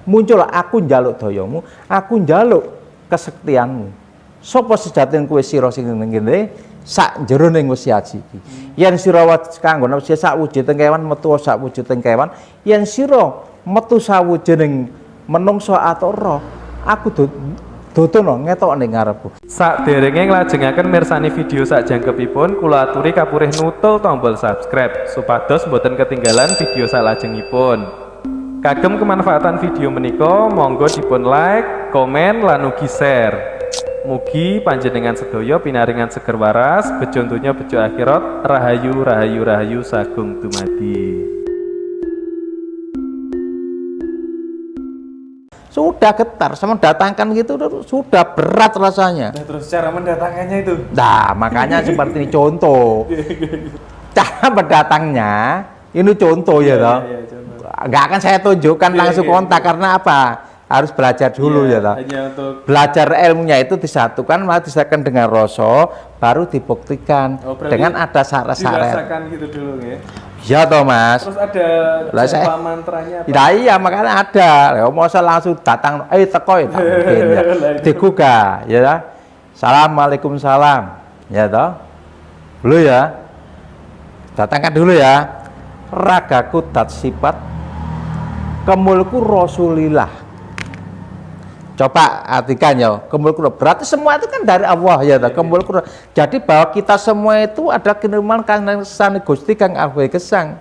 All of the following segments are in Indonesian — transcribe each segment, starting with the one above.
muncul aku njaluk dayamu, aku njaluk kesektianmu. Sapa sejatine kowe sira sing ngene sak jero ning wesi aji iki. Yen sira kanggo napa sak wujuding kewan metu sak wujuding kewan, yen sira metu sawujuding menungso atau roh, aku dodono ngetok ning ngarepku. Saderenge nglajengaken mirsani video sakjangkepipun, kula aturi kapurih nutul tombol subscribe supados boten ketinggalan video salajengipun. Kagem kemanfaatan video menika, monggo dipun like, komen, lan ugi share. Mugi panjenengan sedaya pinaringan seger waras, bejo donya bejo akhirat, rahayu rahayu rahayu sagung dumadi. Sudah getar, sama datangkan gitu sudah berat rasanya. Nah, terus cara mendatangkannya itu? Nah, makanya seperti ini contoh. Cara mendatangnya ini contoh ya toh. Nggak akan saya tunjukkan langsung kontak karena apa? Harus belajar dulu ya toh. Belajar ilmunya itu disatukan, malah disatukan dengan rasa, baru dibuktikan dengan ada syarat-syarat. Dirasakan gitu dulu ya. Ya toh Mas. Terus ada japa mantranya apa? Nah, iya makanya ada. Ya masa langsung datang teko ya. Digugah ya toh. Assalamualaikum salam. Ya toh. Dulu ya. Datangkan dulu ya. Ragaku dat sifat kemulku Rasulillah. Coba artikan ya, kemulku berarti semua itu kan dari Allah ya toh. Kemulku. Jadi bahwa kita semua itu ada kiriman kang sane Gusti kang agung gesang.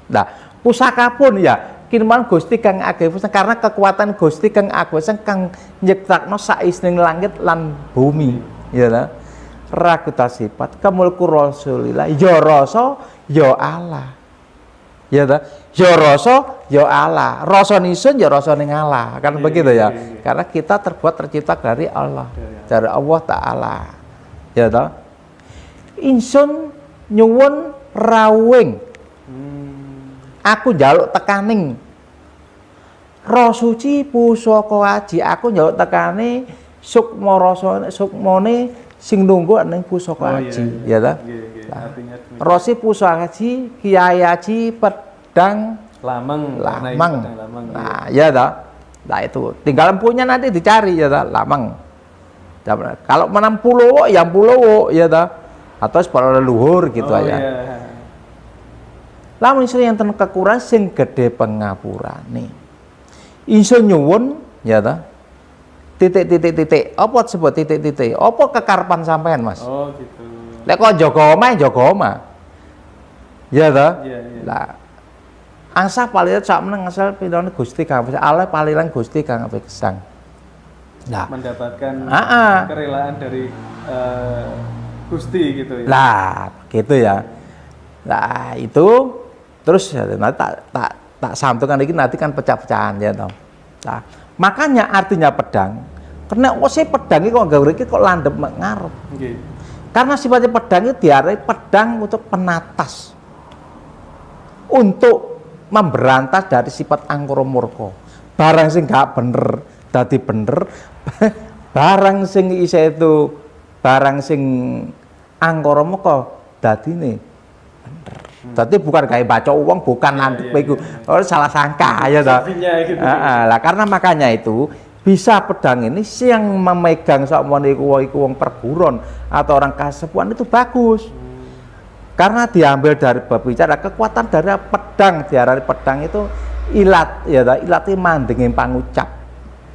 Nah, pusaka pun ya kiriman Gusti kang agung gesang karena kekuatan Gusti kang agung gesang kang nyiptakno saisning langit lan bumi ya toh. Ragu sifat kemulku Rasulillah ya rasa ya Allah. Ya toh. Ya rasa ya Allah, rasa nisun ya rasa ning Allah, kan begitu ya. Karena kita tercipta dari Allah, dari Allah Ta'ala. Ya toh. Insun nyuwun rawing. Aku njaluk tekaning. Roh suci pusaka aji, aku njaluk tekane sukma rasa sukmane sing nunggu ning pusaka aji, ya toh. Rosi pusaka aji, kiai aji pedang lameng. Nah, ya toh. Nah itu tinggal punya nanti dicari ya toh, lameng. Kalau menang pulau yang pulau ya toh. Atau separuh leluhur gitu aja. Lamun iso yang ten kekurangan sing gede pengapurane. Iso nyuwun ya toh. Titik. Apa sebut titik. Apa kekarepan sampean, Mas? Oh gitu. Lek kok jaga omah. Ya toh? Iya. Lah angsa paliran sak meneng asal pidane Gusti kang Allah paliran Gusti kang ape gesang. Nah, mendapatkan kerelaan dari Gusti gitu ya. Lah, gitu ya. Nah, itu terus ya, nanti tak santukan lagi nanti kan pecah-pecahan ya toh. Nah, makanya artinya pedang. Karena pedang iki kok gawe iki kok landhep ngarep. Nggih. Karena sifatnya pedang itu diarai pedang untuk penatas. Untuk memberantas dari sifat angkara murka. Barang sing gak bener dadi bener, barang sing isih itu barang sing angkara murka dadine bener. Dadi bukan gawe baca uang, bukan andep iku. Salah sangka ya toh. Lah karena makanya itu bisa pedang ini yang memegang sakmene iku wong perguruan atau orang kasepuan itu bagus. Karena diambil dari bab bicara kekuatan dari pedang, diarani pedang itu ilat ya ta, ilate mandenging pangucap.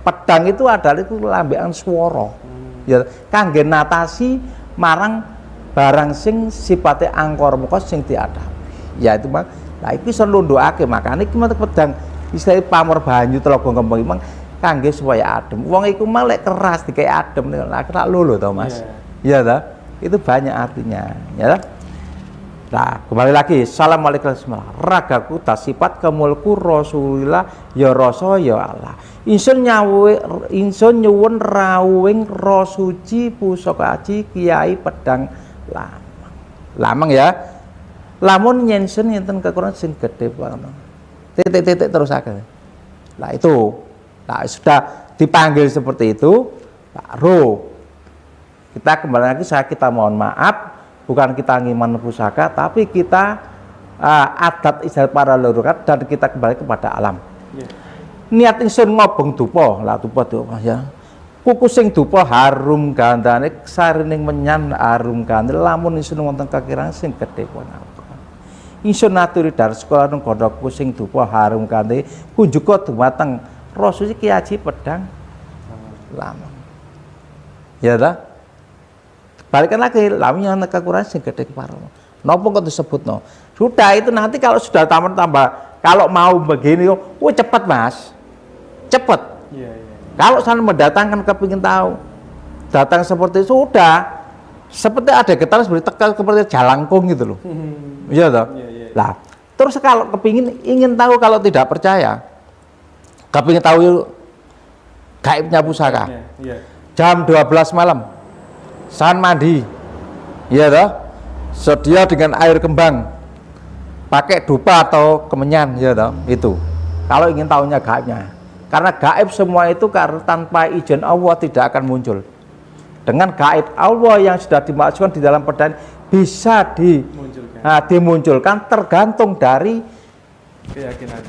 Pedang itu adalah itu lambekan swara. Ya kangge natasi marang barang sing sifate angkara murka sing diadapi. Ya itu mah. Lah iki iso nundukake makane iki pedang istilah pamor banyu telaga kembang memang kangge supaya adem. Wong iku mah lek keras dikek adem lha tak lulu to Mas. Iya ta? Itu banyak artinya, ya. Nah, kembali lagi. Assalamualaikum warahmatullahi wabarakatuh. Ragaku tasifat kemulku Rasulillah ya rasa ya Allah. Insun nyuwun rawing roh suci pusaka aji kiai pedang lameng. Lameng ya. Lamun nyensun enten kekurangan sing gedhe banget. Titik terusaken. Nah, itu. Nah, sudah dipanggil seperti itu, baru kita kembali lagi kita mohon maaf. Bukan kita ngiman pusaka, tapi kita adat istiadat para leluhur dan kita kembali kepada alam. niat ingsun ngobong dupa, lah dupa ya. Kuku sing dupa harum gandane sarining menyan harum gandane lamun ingsun wonten kakirang sing gedhe punapa. Ingsun naturi dar sekolah nang gondokku sing dupa harum gandane kunjuka dumateng Roh Suci Ki Haji Pedang Lamang. Ya ta? Balikan lagi, lamun yang kekurangan sing gedhe keparana. Napa kok disebutno? Sudah itu nanti kalau sudah tambah kalau mau begini, cepat Mas. Cepat. Iya. Kalau saya mendatangkan kepingin tahu, datang seperti itu sudah seperti ada getar seperti tekan seperti jalangkung gitu loh. Iya toh. Lah, terus kalau kepingin ingin tahu kalau tidak percaya, kepingin tahu gaibnya pusaka. Jam 12 malam, saat mandi, iya toh, sedia dengan air kembang, pakai dupa atau kemenyan, ya toh, itu. Kalau ingin tahunya gaibnya. Karena gaib semua itu karena tanpa izin Allah tidak akan muncul. Dengan gaib Allah yang sudah dimaksudkan di dalam perdana bisa dimunculkan tergantung dari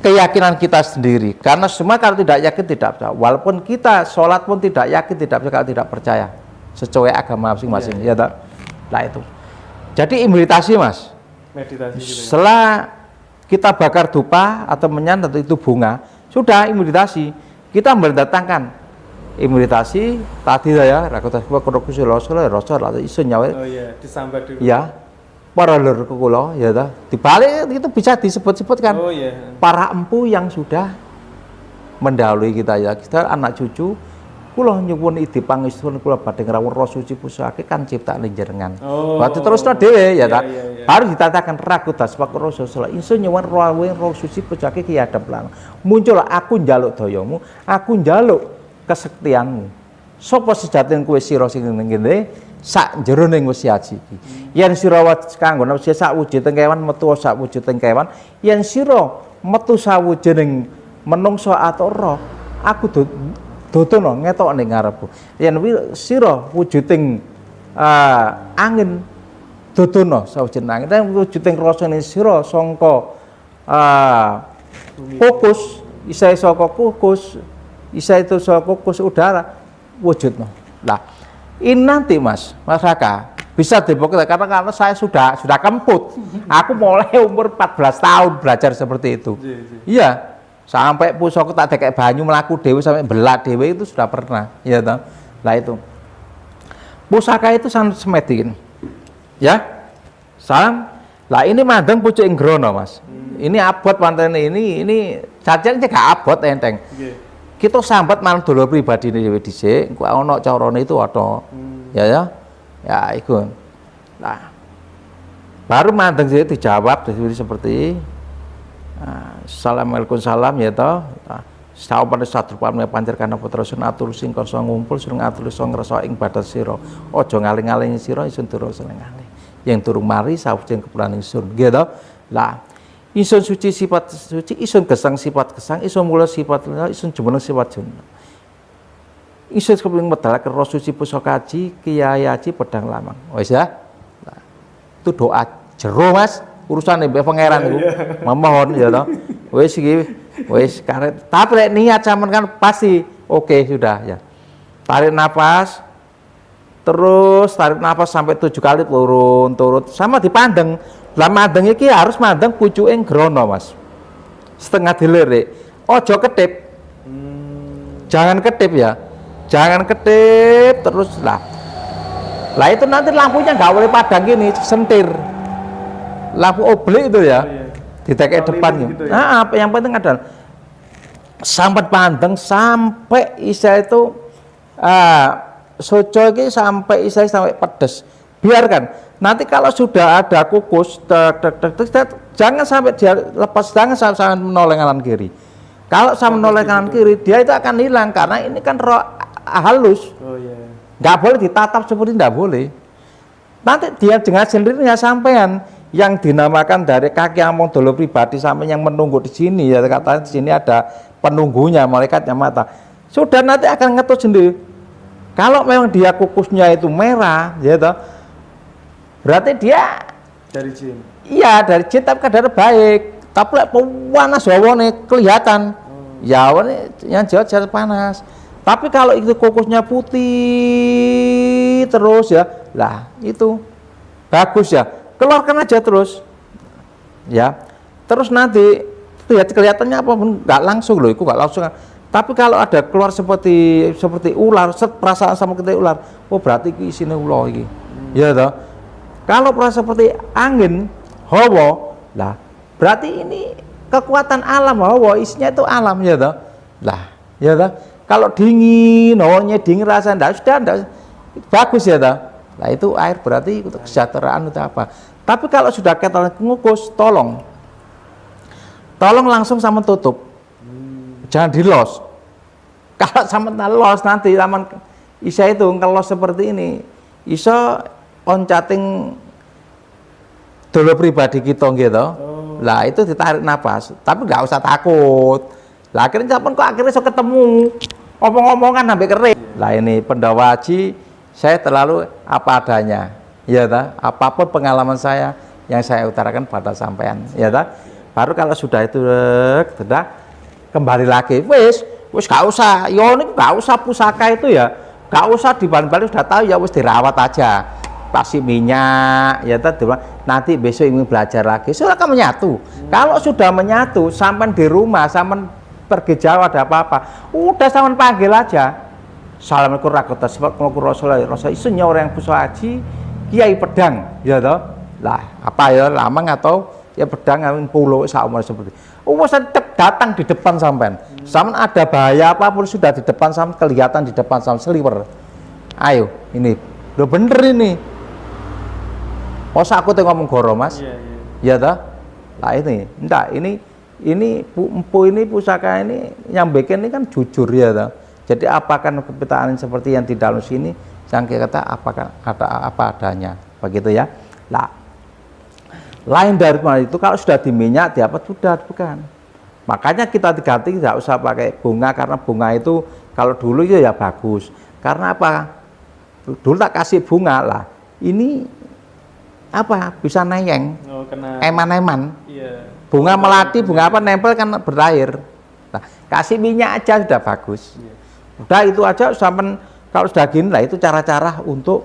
keyakinan kita sendiri. Karena semua kalau tidak yakin tidak percaya. Walaupun kita sholat pun tidak yakin tidak percaya kalau tidak percaya. Sesuai agama masing-masing. Ya, tak? Nah itu. Jadi imitasi Mas. Meditasi gitu ya. Setelah kita bakar dupa atau menyan atau itu bunga, sudah imunisasi, kita mendatangkan imunisasi tadi ya, rakyat kodok atau isu nyawa. Oh iya, disambat dulu. Ya, para lur kula ya ta. Dibalik itu bisa disebut-sebut kan. Oh iya. Para empu yang sudah mendahului kita ya, kita anak cucu. Kula nyuwun idi pangestuning kula badhe ngrawuh Roh Suci Pusaka kan ciptaan jenengan. Berarti terusno dhewe ya ta. Harus ditatakan ragu daspak Rasulullah. Ingsun nyuwun Roh Suci Pusaka Ki Hadap Lamang. Muncul aku njaluk dayamu, aku njaluk kesektianmu. Sapa sejatine kowe sira sing ngene sak jeroning Gusti Haji iki. Yen sira kanggo napa sak wujuding kewan metu sak wujuding kewan, yen sira metu sawujuding menungso atau roh, aku dodono ngetok ning ngarepku. Yen sira wujuding angin dodono sawujuding angin, yen wujuding rasane sira sangka kukus, isa saka kukus, isa itu saka kukus udara wujudno. Lah, ini nanti Mas Raka bisa dibuktikan karena saya sudah kemput. Aku mulai umur 14 tahun belajar seperti itu. Iya. Sampai pusaka tak ada kayak banyu melaku dewi sampai belak dewi itu sudah pernah, ya toh. Nah itu pusaka itu sangat semedin, ya. Salam. Lah ini mandeng pucuk inggrono Mas. Ini abot manten ini cacatnya gak abot enteng. Kita sambat malah dulu pribadi ini dewi dhisik, engko ana carane itu ada. Ya iku. Nah baru mandeng sih dijawab seperti Assalamualaikum salam ya toh. Sahabat satu pamne panjer kana putra sun atur sing kasa ngumpul sing atur sing ngrasa ing badan sira. Aja ngaling-aling sira isun durung senengane. Yang durung mari sawujeng kepulan ingsun. Nggih toh. Lah, isun suci sifat suci, isun gesang sifat gesang, isun mula sifat isun jumeneng sifat jumeneng. Isun kepengin medalaken Roh Suci Pusaka Haji Kiai Haji Pedang Lamang. Wis ya. Nah, itu doa jero Mas. Urusan mbek pangeran iku. Memohon ya toh. Wis iki wis karet. Tapi lek niat sampean kan pasti oke sudah ya. Tarik napas. Terus tarik napas sampai 7 kali turun sama dipandeng. Lah mandeng iki harus mandeng pucuke grono Mas. Setengah dilirik. Ojo ketip. Jangan ketip ya. Jangan ketip terus lah. Lah itu nanti lampunya nggak boleh padang gini, sentir. Lampu oblik itu ya, ditekai depan gitu. Nah, apa yang penting adalah sampai pandang sampai isa itu soco ini sampai isa sampai pedes. Biarkan. Nanti kalau sudah ada kukus, jangan sampai dia lepas, jangan sampai menoleh kanan kiri. Kalau sampai menoleh kanan kiri, dia itu akan hilang karena ini kan roh halus. Nggak boleh ditatap seperti tidak boleh. Nanti dia dengan sendirinya sampean yang dinamakan dari kaki among dolo pribadi sampai yang menunggu di sini ya, katanya di sini ada penunggunya malaikatnya mata. Sudah nanti akan ngetut sendiri. Kalau memang dia kukusnya itu merah, ya toh, berarti dia dari jin. Iya dari jin tapi kadar baik. Tapi panas hawane kelihatan. Ya yang jelas jelas panas. Tapi kalau itu kukusnya putih terus ya, lah itu bagus ya. Keluarkan aja terus, ya. Terus nanti lihat kelihatannya apa pun nggak langsung loh, itu nggak langsung. Tapi kalau ada keluar seperti ular, perasaan sama kita ular, oh berarti isinya ular ini, ya toh. Kalau perasaan seperti angin, hawa, lah berarti ini kekuatan alam, hawa isinya itu alam, ya toh. Lah, ya toh. Kalau dingin, hawanya dingin rasa enggak bagus ya toh. Nah itu air berarti untuk kesejahteraan itu apa. Tapi kalau sudah kita ngukus, tolong langsung sama tutup, jangan dilos. Kalau sama los nanti zaman isa itu ngelos seperti ini, iso oncating dulu pribadi kita gitu. Lah itu ditarik napas, tapi nggak usah takut. Lah akhirnya kok akhirnya so ketemu omong-omongan sampai kering. Lah ini pendawa haji, saya terlalu apa adanya, ya ta? Apapun pengalaman saya yang saya utarakan pada sampean, ya ta? Baru kalau sudah itu sudah kembali lagi, wis gak usah, yo ini gak usah pusaka itu ya, gak usah dibalik-balik, sudah tahu ya wis dirawat aja, kasih minyak, ya ta? Nanti besok ingin belajar lagi, silakan menyatu. Kalau sudah menyatu, sampai di rumah, sampai pergi jauh ada apa-apa, udah sama panggil aja. Assalamualaikum warahmatullahi wabarakatuh. Rasul isu orang yang pusat haji, Kiai Pedang, ya toh. Lah, apa ya lamang atau ya pedang yang pulau saumur seperti. Datang di depan sampean. Sampean ada bahaya apapun sudah di depan sampean, kelihatan di depan sampean seliwer. Ayo, ini. Lo bener ini. Masa aku tuh ngomong goro, Mas? Iya toh. Lah ini, enggak, ini pusaka ini yang bikin ini kan jujur ya toh. Jadi apakah kepetaan seperti yang di dalam sini yang kata apakah ada apa adanya begitu ya. Lah lain dari itu kalau sudah diminyak diapa sudah bukan. Makanya kita diganti tidak usah pakai bunga karena bunga itu kalau dulu ya bagus. Karena apa? Dulu tak kasih bunga lah. Ini apa bisa neyeng, eman-eman. Iya. Bunga melati, bunga apa nempel kan berair. Nah, kasih minyak aja sudah bagus. Iya. Udah itu aja sampai kalau sudah gini lah itu cara-cara untuk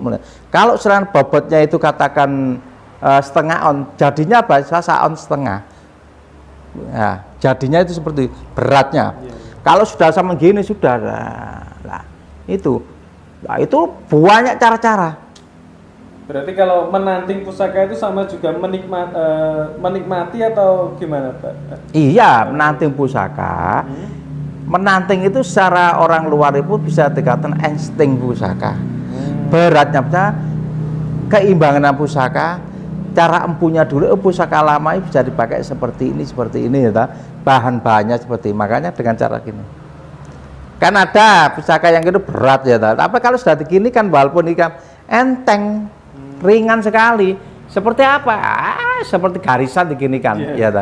kalau selain bobotnya itu katakan setengah on, jadinya apa? Saon setengah. Nah, jadinya itu seperti beratnya. Iya. Kalau sudah sama gini sudah lah itu. Nah, itu banyak cara-cara. Berarti kalau menanting pusaka itu sama juga menikmati atau gimana, Pak? Iya, menanting pusaka. Menanting itu secara orang luar itu bisa dikatakan insting pusaka. Beratnya keimbangan pusaka, cara empunya dulu pusaka lama bisa dipakai seperti ini ya, bahan-bahannya seperti makanya dengan cara gini. Kan ada pusaka yang itu berat ya, tapi kalau sudah begini kan walaupun ikan enteng, ringan sekali. Seperti apa? Seperti garisan diginikan ya,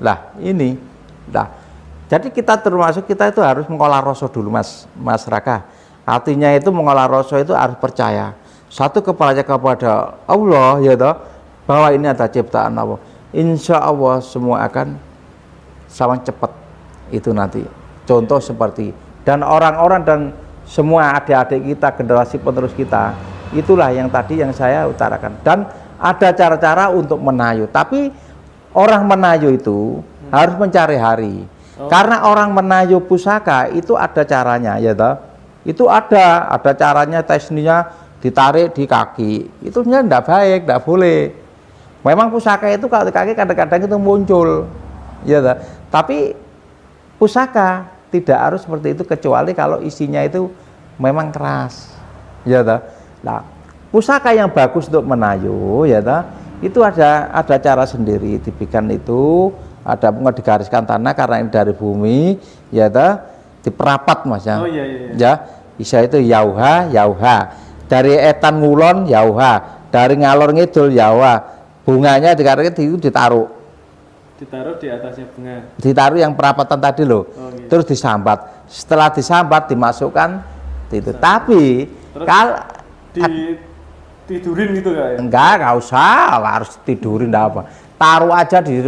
lah ini, lah. Jadi kita termasuk kita itu harus mengolah rasa dulu Mas Raka. Artinya itu mengolah rasa itu harus percaya. Satu kepada Allah ya toh, bahwa ini ada ciptaan Allah. Insya Allah semua akan sama cepat itu nanti. Contoh seperti dan orang-orang dan semua adik-adik kita, generasi penerus kita, itulah yang tadi yang saya utarakan. Dan ada cara-cara untuk menayu. Tapi orang menayu itu harus mencari hari. Karena orang menayu pusaka itu ada caranya ya toh. Itu ada caranya, tekniknya ditarik di kaki. Itu sebenarnya tidak baik, tidak boleh. Memang pusaka itu kalau di kaki kadang-kadang itu muncul. Ya toh. Tapi pusaka tidak harus seperti itu kecuali kalau isinya itu memang keras. Ya toh. Nah, pusaka yang bagus untuk menayu ya toh, itu ada cara sendiri dibikin itu. Ada bunga digariskan tanah karena ini dari bumi ya ta diperapat Mas ya. Ya bisa itu yauha dari etan ngulon yauha dari ngalor ngidul yauha bunganya itu ditaruh di atasnya bunga, ditaruh yang perapatan tadi loh. Terus disambat, setelah disambat dimasukkan itu. Tapi kalau tidurin gitu ya? Enggak usah harus tidurin enggak apa, taruh aja di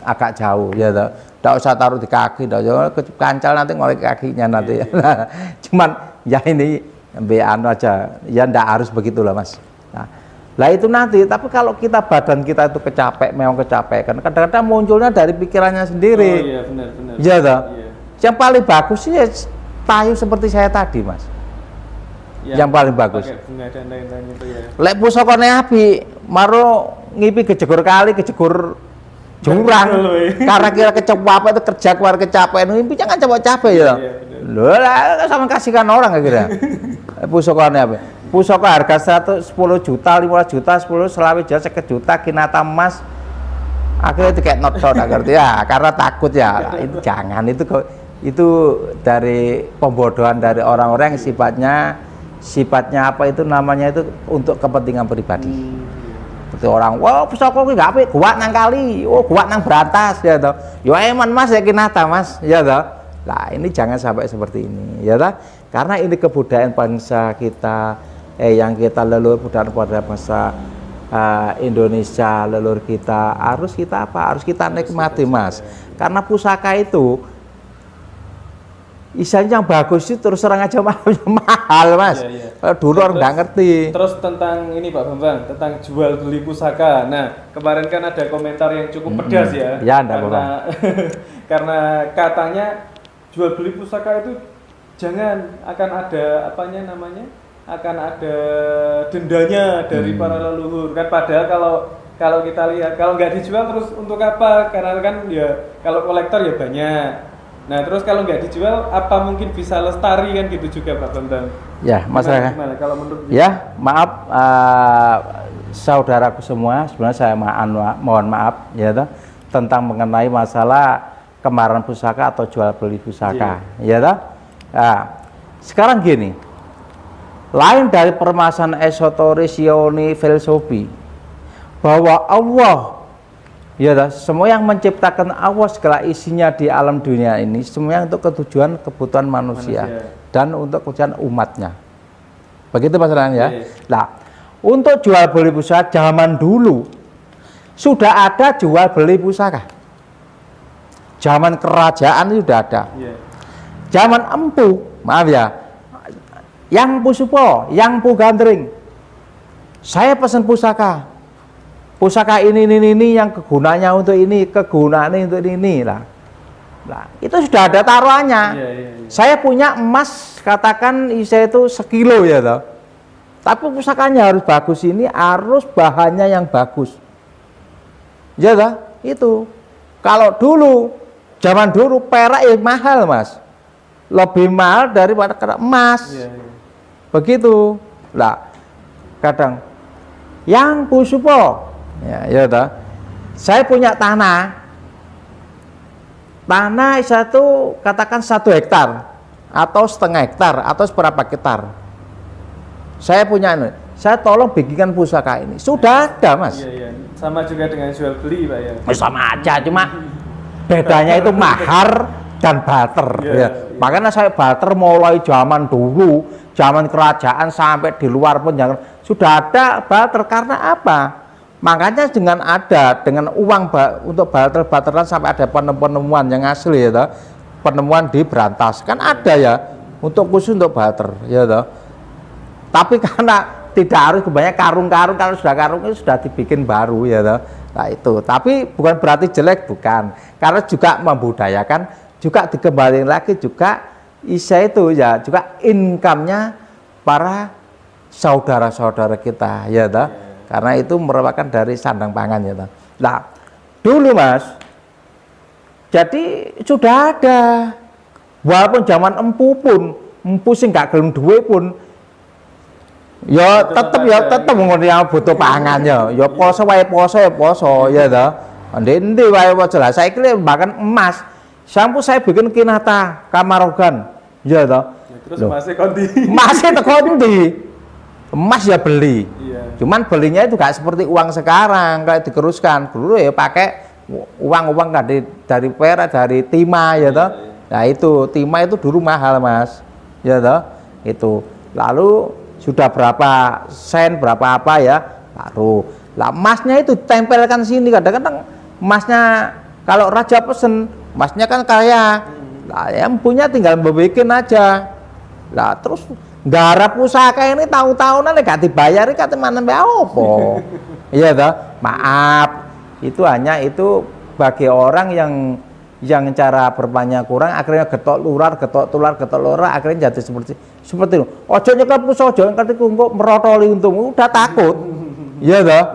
agak jauh ya toh. Nggak usah taruh di kaki, nggak usah kancal nanti ngolek kakinya nanti. Cuman ya ini anu aja, ya ndak harus begitulah Mas. Nah, lah itu nanti, tapi kalau kita badan kita itu memang kecapekan, kadang-kadang munculnya dari pikirannya sendiri. Oh iya benar. Iya toh? Iya. Yang paling bagus sih ya tayu seperti saya tadi Mas. Yang paling bagus. Pakai bunga dan lain-lain itu ya. Lek pusakane api, maro ngipi kejegur kali, kejegur jurang. Karena kira kecepatan itu kerja keluar kecapean, mimpinya kan capek ya. Lho lah sama kasihkan orang kira. Pusakane api. Pusaka harga 110 juta, 15 juta, 10, selawe juta, 50 juta, kinata emas. Akhirnya itu kayak not down, ngerti ya, karena takut ya. Itu jangan, itu dari pembodohan dari orang-orang yang sifatnya apa itu namanya itu untuk kepentingan pribadi. Seperti orang, wah pusaka kuwi gak apik, guwak nang kali, guwak nang berantas ya toh. Ya eman Mas ya kinata Mas, ya toh. Lah ini jangan sampai seperti ini, ya toh. Karena ini kebudayaan bangsa kita yang kita leluhur budaya pada bangsa Indonesia, leluhur kita harus kita apa? Harus kita nikmati Mas. Karena pusaka itu isinya yang bagus itu terus terang aja mahal Mas. Kalau dulu orang nggak ngerti. Terus tentang ini Pak Bambang, tentang jual beli pusaka. Nah kemarin kan ada komentar yang cukup pedas ya. Ya karena karena katanya jual beli pusaka itu jangan, akan ada akan ada dendanya dari para leluhur kan. Padahal kalau kita lihat, kalau nggak dijual terus untuk apa? Karena kan ya kalau kolektor ya banyak. Nah terus kalau nggak dijual apa mungkin bisa lestari kan gitu juga Pak Bambang? Ya masalah. Gimana kalau menurut ya maaf saudaraku semua, sebenarnya saya mohon maaf ya toh, tentang mengenai masalah kemarin pusaka atau jual beli pusaka ya toh. Nah, sekarang gini, lain dari permasalahan esoteris, yoni, filosofi, bahwa Allah ya semua yang menciptakan Allah segala isinya di alam dunia ini semuanya untuk ketujuan kebutuhan manusia dan untuk kebutuhan umatnya. Begitu masalahnya ya. Nah, untuk jual beli pusaka zaman dulu sudah ada jual beli pusaka. Zaman kerajaan sudah ada. Zaman empu, maaf ya, yang pusupo, yang pu gandring, saya pesan pusaka ini yang kegunaannya untuk ini, kegunaannya untuk ini lah. Nah, itu sudah ada taruhannya. Saya punya emas, katakan saya itu sekilo ya toh. Tapi pusakanya harus bagus, ini harus bahannya yang bagus. Ya toh, itu. Kalau dulu, zaman dulu perak ya mahal Mas. Lebih mahal daripada emas. Begitu. Lah, kadang yang pusupo ya toh. Saya punya tanah satu, katakan 1 hektar atau setengah hektar atau seberapa hektar. Saya punya ini, saya tolong bikinkan pusaka ini. Sudah ada Mas. Sama juga dengan jual beli Pak ya. Sama aja, cuma bedanya itu mahar dan barter ya. Makanya saya barter mulai zaman dulu, zaman kerajaan sampai di luar pun jangan, sudah ada barter. Karena apa? Makanya dengan uang untuk barteran sampai ada penemuan yang asli ya toh. Penemuan di Berantas kan ada ya untuk khusus untuk barter ya toh. Tapi karena tidak harus kebanyakan karung-karung, kalau sudah karung itu sudah dibikin baru ya toh. Nah itu, tapi bukan berarti jelek, bukan. Karena juga membudayakan, juga dikembalikan lagi juga itu ya juga income-nya para saudara-saudara kita ya toh. Karena itu merupakan dari sandang pangan ya. Nah, dulu Mas, jadi sudah ada, walaupun zaman empu sih nggak gelem duwe pun, ya tetep ngono yang butuh pangan ya poso ya toh. Endi wae jelas. Saya kira bahkan emas, sampo saya bikin kinata Kamarogan ya toh. Terus masih teko ndi? Emas ya beli. Cuman belinya itu gak seperti uang sekarang kayak dikeruskan. Dulu ya pakai uang dari perak, dari timah ya toh. Nah itu timah itu dulu mahal Mas. Ya toh. Itu. Lalu sudah berapa sen, berapa apa ya? Baru. Lah emasnya itu tempelkan sini, kadang-kadang emasnya kalau raja pesen masnya kan kaya. Lah yang punya tinggal bikin aja. Lah terus nggarap pusaka ini tahun-tahunan gak dibayar kate mana apa. Iya toh? Maaf. Itu hanya itu bagi orang yang cara berpanya kurang akhirnya getok tular akhirnya jadi seperti itu. Ojo nyekel pusaka, ojo nyekel kok merotoli untung udah takut. Iya toh?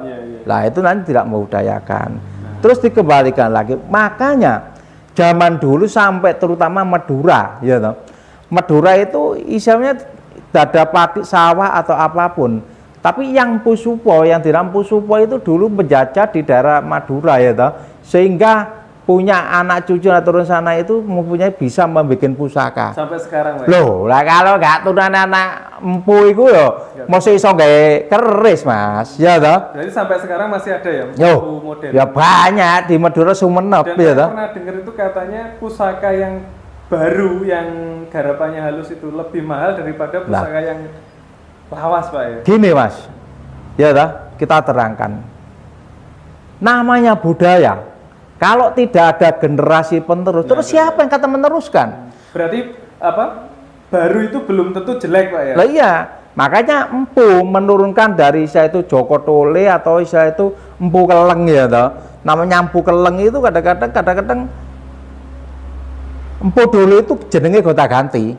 Lah itu nanti tidak membudayakan. Terus dikembalikan lagi. Makanya zaman dulu sampai terutama Madura, ya toh. Madura itu istilahnya dada pati sawah atau apapun. Tapi yang Pusupo, yang di dalam Pusupo itu dulu menjajah di daerah Madura ya toh. Sehingga punya anak cucu turun sana itu mempunyai bisa membuat pusaka. Sampai sekarang, Mas. Loh, lah kalau nggak turunan anak empu itu yo masih iso gawe keris, Mas. Ya toh? Jadi sampai sekarang masih ada ya Yo, modern. ya banyak di Madura Sumenep Dan ya saya toh. pernah dengar itu katanya pusaka yang baru yang garapannya halus itu lebih mahal daripada pusaka yang lawas, Pak ya. Gini, Mas. Ya toh, kita terangkan. Namanya budaya. Kalau tidak ada generasi penerus, terus siapa yang kata meneruskan? Berarti apa? Baru itu belum tentu jelek, Pak ya. Lah iya, makanya empu menurunkan dari istilah itu Joko Tole atau istilah itu empu keleng ya toh. Namanya empu keleng itu kadang-kadang empu dulu itu jenenge gonta ganti.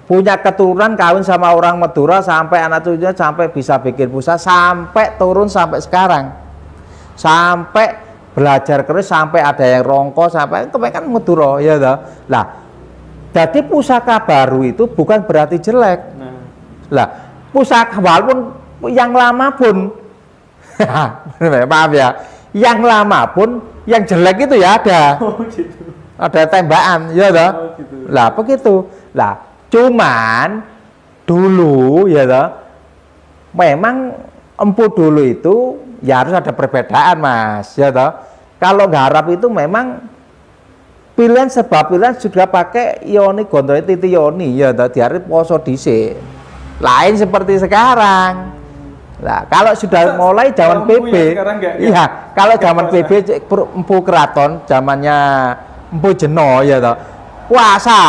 Punya keturunan kawin sama orang Madura sampai anak cucunya sampai bisa bikin pusaka sampai turun sampai sekarang. Sampai belajar keris sampai ada yang rongko sampai kebanyakan Madura ya toh. Lah, jadi pusaka baru itu bukan berarti jelek. Lah, pusaka walaupun yang lama pun maaf ya, yang lama pun yang jelek itu ya ada. Oh gitu. Ada tembakan ya toh. Oh, gitu. Lah, begitu. Lah, cuman dulu ya toh memang empu dulu itu ya harus ada perbedaan, Mas, ya toh. Kalau garap itu memang pilihan sebab pilihan sudah pakai ioni gondol titi ioni ya toh, diarep poso dhisik. Lain seperti sekarang. Nah, kalau sudah mulai zaman PB, iya, kalau zaman PB empu keraton, zamannya empu Jeno ya toh. Puasa.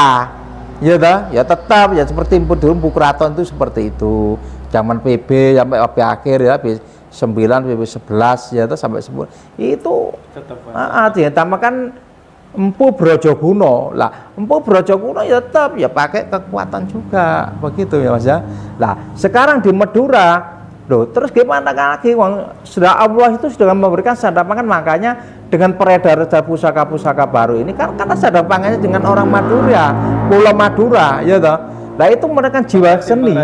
Ya toh, ya tetap ya seperti empu dulu empu keraton itu seperti itu. Zaman PB sampai akhir ya 9 PB 11 ya sampai 10 itu tetap ditambahkan empu Brojoguno. Lah empu Brojoguno ya tetap ya pakai kekuatan juga begitu ya Mas ya. Lah sekarang di Madura loh terus gimana lagi sudah Allah itu sudah memberikan sandang pangan, makanya dengan peredaran pusaka-pusaka baru ini kan karena sandang pangannya dengan orang Madura, Pulau Madura ya toh. Nah itu mereka jiwa seni,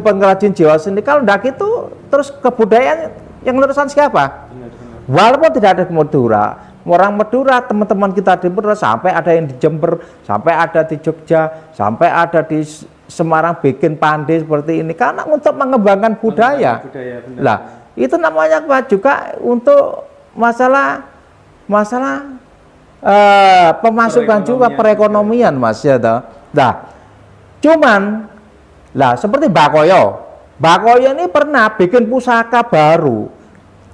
pengrajin jiwa seni. Kalau enggak gitu, terus kebudayaan yang meneruskan siapa? Walaupun tidak ada di Madura, orang Madura, teman-teman kita di Madura sampai ada yang di Jember, sampai ada di Jogja, sampai ada di Semarang bikin pandai seperti ini, karena untuk mengembangkan budaya. Lah itu namanya apa juga untuk masalah pemasukan juga perekonomian, Mas ya toh. Nah cuman lah seperti Bakoyo ini pernah bikin pusaka baru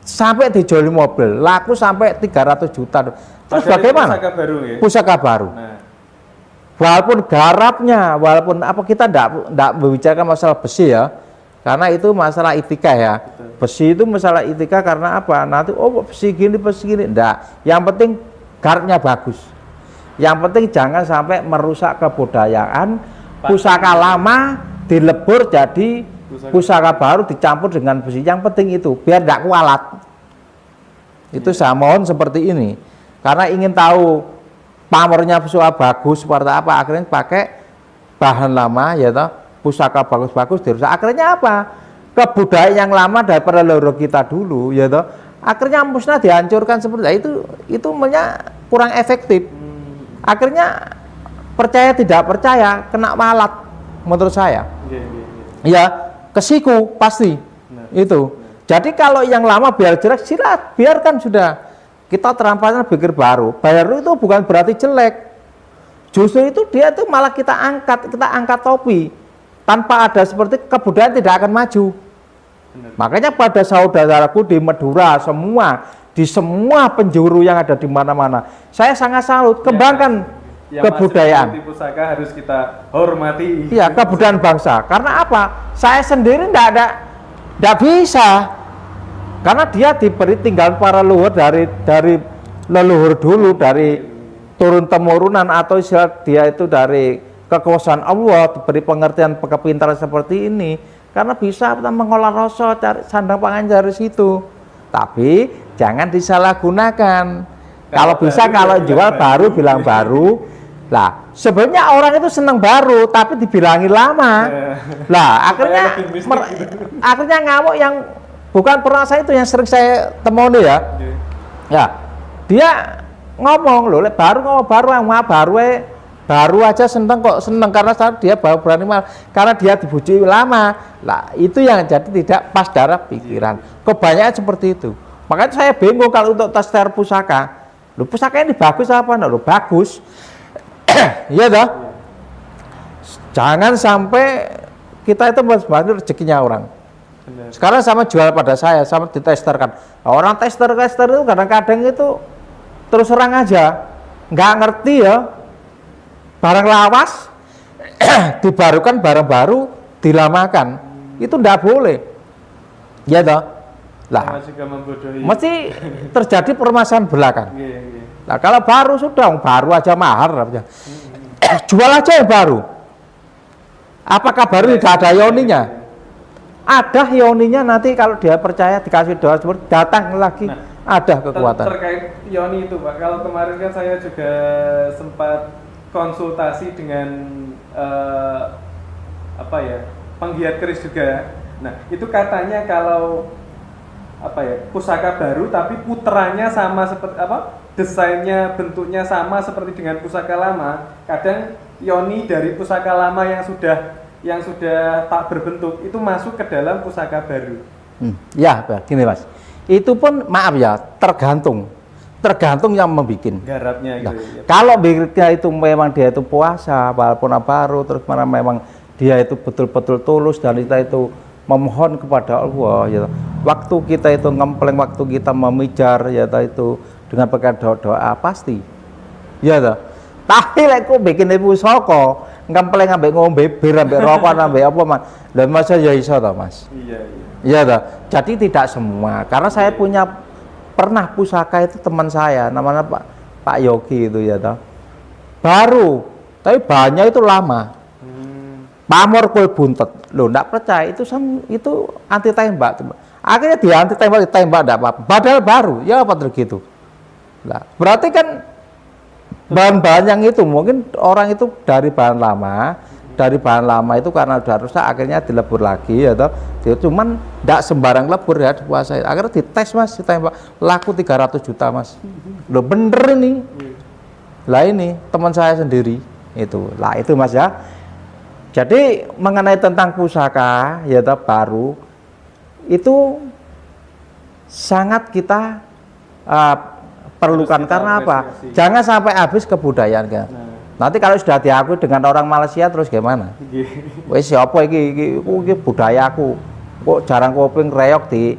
sampai dijual mobil, laku sampai 300 juta. Terus bagaimana? Pusaka baru ya? Pusaka baru. Nah. Walaupun garapnya, walaupun apa kita enggak membicarakan masalah besi ya. Karena itu masalah etika ya. Betul. Besi itu masalah etika karena apa? Nanti besi gini enggak. Yang penting garapnya bagus. Yang penting jangan sampai merusak kebudayaan. Pusaka lama dilebur jadi pusaka baru dicampur dengan besi. Yang penting itu biar tidak kualat. Itu saya mohon seperti ini. Karena ingin tahu pamornya pusaka bagus seperti apa, akhirnya pakai bahan lama ya toh, pusaka bagus-bagus dirusak. Akhirnya apa? Kebudayaan yang lama daripada leluhur kita dulu ya toh, akhirnya musnah dihancurkan seperti itu kurang efektif. Akhirnya percaya tidak percaya kena walat menurut saya. Ya kesiku pasti itu. Jadi kalau yang lama biar jelek silat, biarkan sudah. Kita terampilkan pikir baru. Baru itu bukan berarti jelek. Justru itu dia itu malah kita angkat topi. Tanpa ada seperti kebudayaan tidak akan maju. Makanya pada saudaraku di Madura semua di semua penjuru yang ada di mana-mana. Saya sangat salut, kembangkan yang kebudayaan. masih pusaka harus kita hormati. Iya, kebudayaan bangsa. Karena apa? Saya sendiri tidak bisa. Karena dia diberi tinggalan para leluhur dari leluhur dulu, dari turun temurunan, atau istilah dia itu dari kekuasaan Allah, diberi pengertian kepintaran seperti ini. Karena bisa kita mengolah rasa, cari sandang pangan dari situ. Tapi jangan disalahgunakan. Kalau bisa, kalau jual baru bilang baru. Lah, sebenarnya orang itu senang baru, tapi dibilangin lama. Lah, akhirnya ngamuk yang bukan perasa itu yang sering saya temui ya. Ya, dia ngomong loh, baru ngomong baru aja seneng kok, seneng karena dia baru berani mal, karena dia dibujuki lama. Lah, itu yang jadi tidak pas darah pikiran. Kebanyakan seperti itu. Makanya saya bingung kalau untuk tester pusaka. Loh, pusaka ini bagus apa? Loh, bagus. Iya dah. Jangan sampai kita itu membantu rezekinya orang. Sekarang sama jual pada saya, sama ditesterkan. Orang tester itu kadang-kadang itu terus serang aja, nggak ngerti ya. Barang lawas dibarukan barang baru dilamakan, itu ndak boleh, ya toh. Lah, mesti terjadi permasalahan belakang. Nah, kalau baru sudah, baru aja mahal, jual aja yang baru. Apakah baru tidak ada yoninya? Ada yoninya, nanti kalau dia percaya dikasih doa seperti datang lagi. Nah, ada kekuatan. Terkait yoni itu Pak, kalau kemarin kan saya juga sempat konsultasi dengan penggiat keris juga. Nah, itu katanya kalau pusaka baru tapi puterannya sama seperti desainnya, bentuknya sama seperti dengan pusaka lama. Kadang yoni dari pusaka lama yang sudah tak berbentuk itu masuk ke dalam pusaka baru. Ya, gini Mas. Itu pun maaf ya, tergantung yang membuat garapnya gitu. Nah, kalau bikinnya itu memang dia itu puasa walaupun baru, terus mana memang dia itu betul-betul tulus dan kita itu memohon kepada Allah ya. Waktu kita itu ngempleng, waktu kita memijar ya itu dengan pakai doa pasti ya toh. Tapi lek kok bikin ibu soko ngempleng ambek ngombe bir ambek rokok ambek apa Mas. Lah masa ya iso toh Mas. Iya. Iya toh. Jadi tidak semua, karena saya punya pernah pusaka itu teman saya namanya Pak Yogi itu ya toh. Baru, tapi banyak itu lama. Pamor kue buntet. Loh, enggak percaya itu anti tembak. Akhirnya dia anti tembak, ditembak enggak apa-apa. Padahal baru, ya apa begitu. Nah, berarti kan bahan-bahan yang itu mungkin orang itu dari bahan lama itu karena udah rusak akhirnya dilebur lagi ya toh. Cuman enggak sembarang lebur ya dikuasai. Akhirnya dites Mas, ditembak laku 300 juta Mas. Loh bener ini. Lah ini teman saya sendiri itu. Lah itu Mas ya. Jadi mengenai tentang pusaka ya toh baru itu sangat kita perlukan karena apa? Jangan sampai habis kebudayaan kan. Nanti kalau sudah diakui dengan orang Malaysia terus gimana? Wes siapa iki budayaku. Kok jarang kuping reok di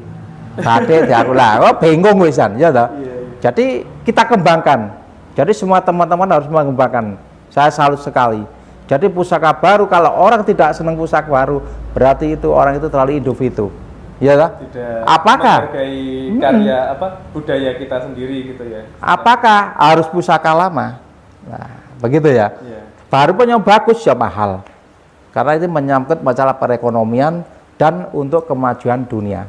gade di aku lah. Oh bingung wisan ya toh. Jadi kita kembangkan. Jadi semua teman-teman harus mengembangkan. Saya salut sekali. Jadi pusaka baru, kalau orang tidak senang pusaka baru, berarti itu orang itu terlalu individu. Ya toh? Tidak apakah menghargai karya budaya kita sendiri gitu ya. Apakah harus pusaka lama? Nah, begitu ya. Baru pun yang bagus ya mahal. Karena itu menyangkut masalah perekonomian dan untuk kemajuan dunia.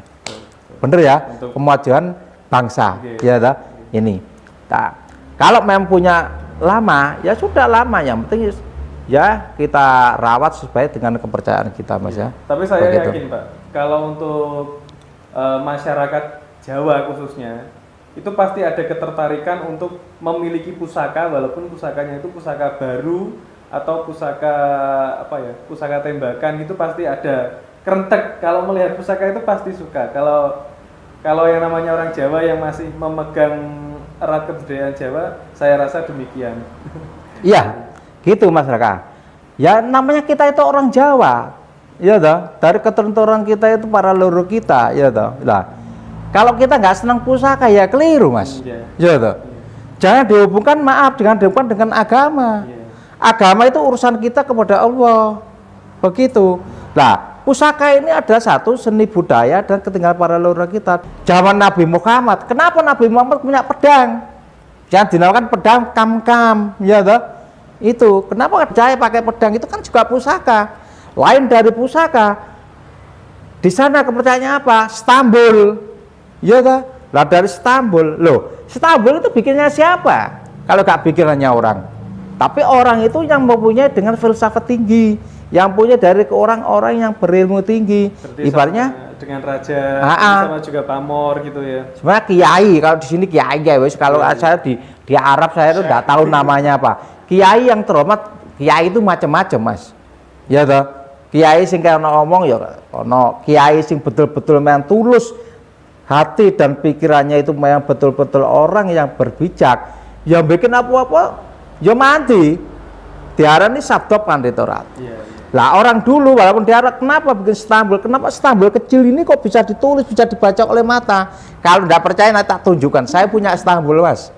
Bener ya? Untuk kemajuan bangsa. Ya toh? Ini. Nah, kalau memang punya lama, ya sudah lama, yang penting ya kita rawat sesuai dengan kepercayaan kita Mas ya. Tapi saya yakin Pak, kalau untuk masyarakat Jawa khususnya itu pasti ada ketertarikan untuk memiliki pusaka, walaupun pusakanya itu pusaka baru atau pusaka pusaka tembakan, itu pasti ada kerentek. Kalau melihat pusaka itu pasti suka. Kalau yang namanya orang Jawa yang masih memegang erat kebudayaan Jawa, saya rasa demikian. Iya. Gitu Mas Raka. Ya namanya kita itu orang Jawa. Ya toh, dari keturunan kita itu para leluhur kita, ya toh. Nah, Kalau kita nggak senang pusaka ya keliru, Mas. Iya. Ya toh. Jangan dihubungkan dengan agama. Iya. Agama itu urusan kita kepada Allah. Begitu. Nah, pusaka ini adalah satu seni budaya dan ketinggalan para leluhur kita. Zaman Nabi Muhammad, kenapa Nabi Muhammad punya pedang? Jangan dinamakan pedang kam-kam, ya toh? Itu. Kenapa saya pakai pedang? Itu kan juga pusaka. Lain dari pusaka. Di sana kepercayaannya apa? Stambul. Ya toh? Lah dari Stambul. Loh, Stambul itu bikinnya siapa? Kalau gak bikinannya orang. Tapi orang itu yang mempunyai dengan filsafat tinggi, yang punya dari ke orang-orang yang berilmu tinggi. Berarti Ibaratnya sama dengan raja, Ah-ah. sama juga pamor gitu ya. sebenarnya kiai, kalau di sini kiai ya wes, kalau Iya. saya di Arab saya itu nggak tahu namanya apa. Kiai yang terhormat, kiai itu macam-macam, Mas. Ya toh. Kiai sing kaya ngomong ya ono kiai sing betul-betul memang tulus hati dan pikirannya itu memang betul-betul orang yang berbijak. Yang bikin apa-apa ya mandi. Diarani sabda panditorat. Iya. Lah orang dulu walaupun diarah kenapa bikin Stambul? Kenapa Stambul kecil ini kok bisa ditulis, bisa dibaca oleh mata? Kalau tidak percaya nanti tak tunjukkan. Saya punya Stambul, Mas.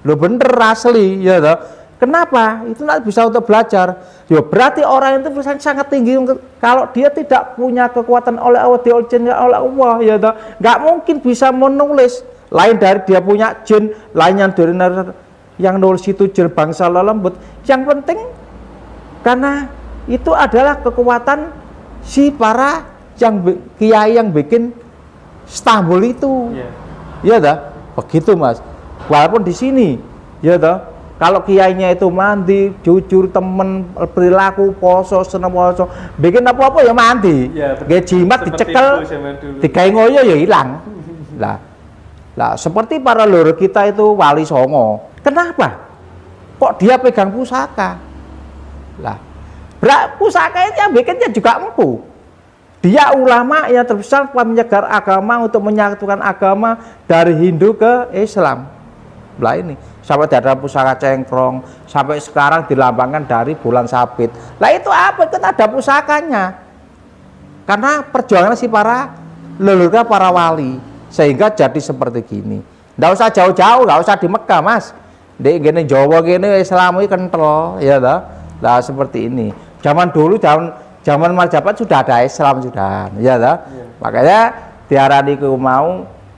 Lo bener asli, ya toh. Kenapa? Itu nanti bisa untuk belajar. Ya berarti orang itu bisa sangat tinggi kalau dia tidak punya kekuatan oleh Allah, diujinya oleh Allah, ya toh. Nggak mungkin bisa menulis. Lain dari dia punya jin, lain yang dari yang nulis itu jin bangsa lembut. Yang penting karena itu adalah kekuatan si para kiai yang bikin Stambul itu. Iya. Ya dah, begitu Mas. Walaupun di sini, ya dah, kalau kiainya itu mandi, jujur, temen, perilaku, poso, seneng poso, bikin apa-apa ya mandi. Ya, Gak jimat, seperti dicekel, itu zaman dulu. dikai ngoyo ya hilang. Lah, seperti para leluhur kita itu Wali Songo. Kenapa? Kok dia pegang pusaka? Lah, pusaka itu yang bikinnya juga empu. Dia ulama yang terbesar penyegar agama untuk menyatukan agama dari Hindu ke Islam. Lah ini sampai ada pusaka cengkrong, sampai sekarang dilambangkan dari bulan sabit. Lah itu apa? Itu ada pusakanya. Karena perjuangan si para leluhur, para wali, sehingga jadi seperti gini. Nggak usah jauh-jauh, nggak usah di Mekah, Mas. Di gini Jawa gini Islam ini kental, ya dah. Lah seperti ini. Zaman dulu zaman Majapahit sudah ada Islam sudah, ya dah. Makanya diarani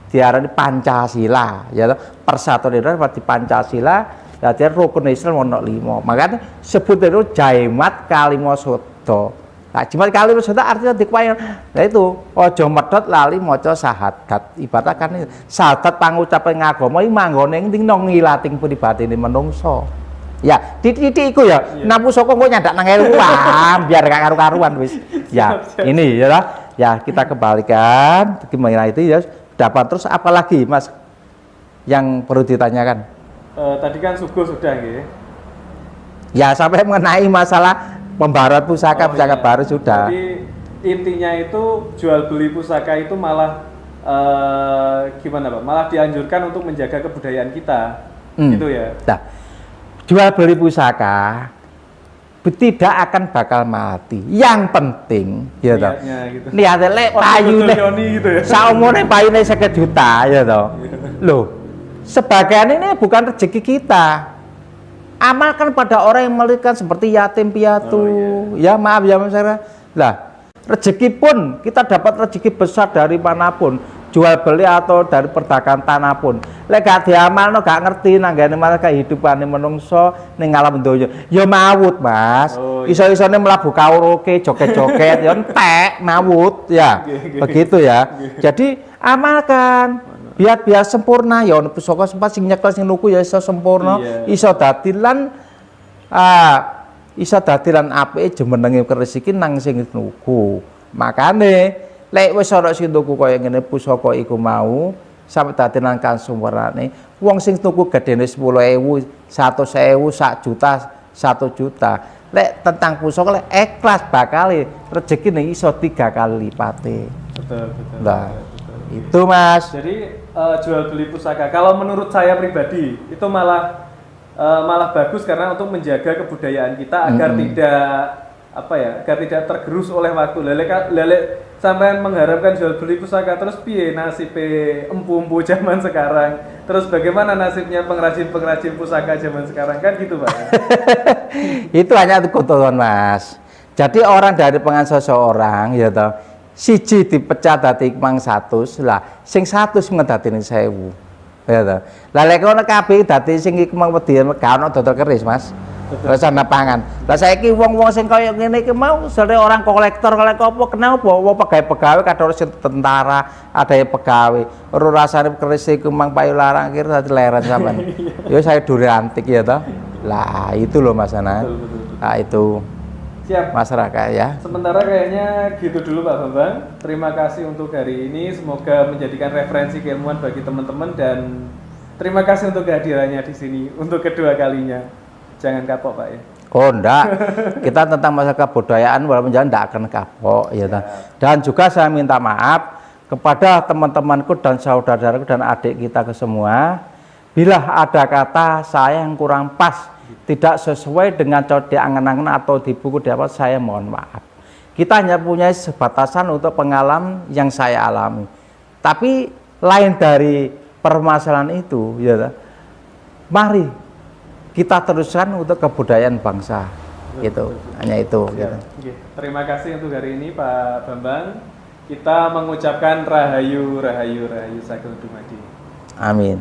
diarani Pancasila, ya dah. Persatuan Indonesia di Pancasila, jadi rukun Islam ono 5. Makanya sebut itu Jaimat Kalimo Sodo. Nah, Jaimat Kalimo Sodo artinya dikwayan. Nah itu ojo medhot lali maca syahadat. Ibarat kan syahadat pangucapan ngagama iki manggone ing nang ngilating pribadine menungso. Ya, titik iku ya. Nang pusaka kok nyandak nang ilmu biar gak karu-karuan wis. Ya, ini ya lah. Ya, kita kembalikan gimana itu ya. Dapat terus apa lagi, Mas? Yang perlu ditanyakan? Tadi kan subuh sudah nggih. Ya, sampai mengenai masalah pembaruan pusaka Iya. baru sudah. Jadi intinya itu jual beli pusaka itu malah gimana Pak? Malah dianjurkan untuk menjaga kebudayaan kita. Gitu ya. Nah, jual beli pusaka tidak akan bakal mati. Yang penting, ya toh. Niatnya gitu. Niate lek payune gitu ya. saumure payune 50 juta, ya toh. Loh, sebagian ini bukan rezeki kita. Amalkan pada orang yang memberikan seperti yatim piatu. Ya maaf ya Mas Sarah. Lah, rezeki pun kita dapat rezeki besar dari manapun, jual beli atau dari perdagangan tanah pun. Lek gak diamalno gak ngerti nanggane malah kehidupane menungso ning alam donya. Ya mawut, Mas. Iso-isone mlabu karaoke, joget-joget ya entek mawut ya. Begitu ya. Jadi amalkan biar sempurna ya ono pusaka sempat sing nyekel sing nuku ya iso sempurna, iso dadi lan apike jemenenge rezeki nang sing nuku. Makane lek wis ana sing tuku kaya ngene pusaka iku mau sampe dadi nang kansumberane wong sing tuku gedene 10.000, 100.000, 1 juta, 1 juta. Lek tentang pusaka lek ikhlas bakal rezekine iso 3 kali lipate. Betul. Nah, itu Mas. Jadi jual beli pusaka kalau menurut saya pribadi itu malah bagus karena untuk menjaga kebudayaan kita agar tidak apa ya, agar tidak tergerus oleh waktu. Lele sampai mengharapkan jual beli pusaka terus piye nasib empu-empu zaman sekarang, terus bagaimana nasibnya pengrajin pusaka zaman sekarang, kan gitu Pak. Itu hanya kebetulan Mas. Jadi orang dari pengan seseorang ya toh, siji dipecah dadi mang 100 lah, sing 100 ngedadine 1000. Ya toh. Lah lek ono kabeh dadi sing iku mang wedi gak ono dodol keris Mas. Terus ana pangan. Lah saiki wong-wong sing kaya ngene iki mau sere orang kolektor apa kenapa wong pegawai kadang sing tentara, ada yang pegawai. Ora rasane keris iku mang payu larang kira dadi leren sampean. Ya saya dure antik ya toh. Lah itu loh Mas Ana. Nah itu Siap. masyarakat ya. Sementara kayaknya gitu dulu Pak Bambang. Terima kasih untuk hari ini. Semoga menjadikan referensi keilmuan bagi teman-teman dan terima kasih untuk kehadirannya di sini untuk kedua kalinya. Jangan kapok Pak ya. Oh enggak, kita tentang masalah kebudayaan walaupun jangan enggak akan kapok ya. Dan juga saya minta maaf kepada teman-temanku dan saudara-saudaraku dan adik kita ke semua, bila ada kata saya yang kurang pas, tidak sesuai dengan diangen-angen atau di buku dapat, saya mohon maaf. Kita hanya punya sebatasan untuk pengalaman yang saya alami. Tapi lain dari permasalahan itu, ya, mari kita teruskan untuk kebudayaan bangsa. Gitu, hanya itu. Gitu. Terima kasih untuk hari ini Pak Bambang. Kita mengucapkan rahayu, rahayu, rahayu Saged Dumadi. Amin.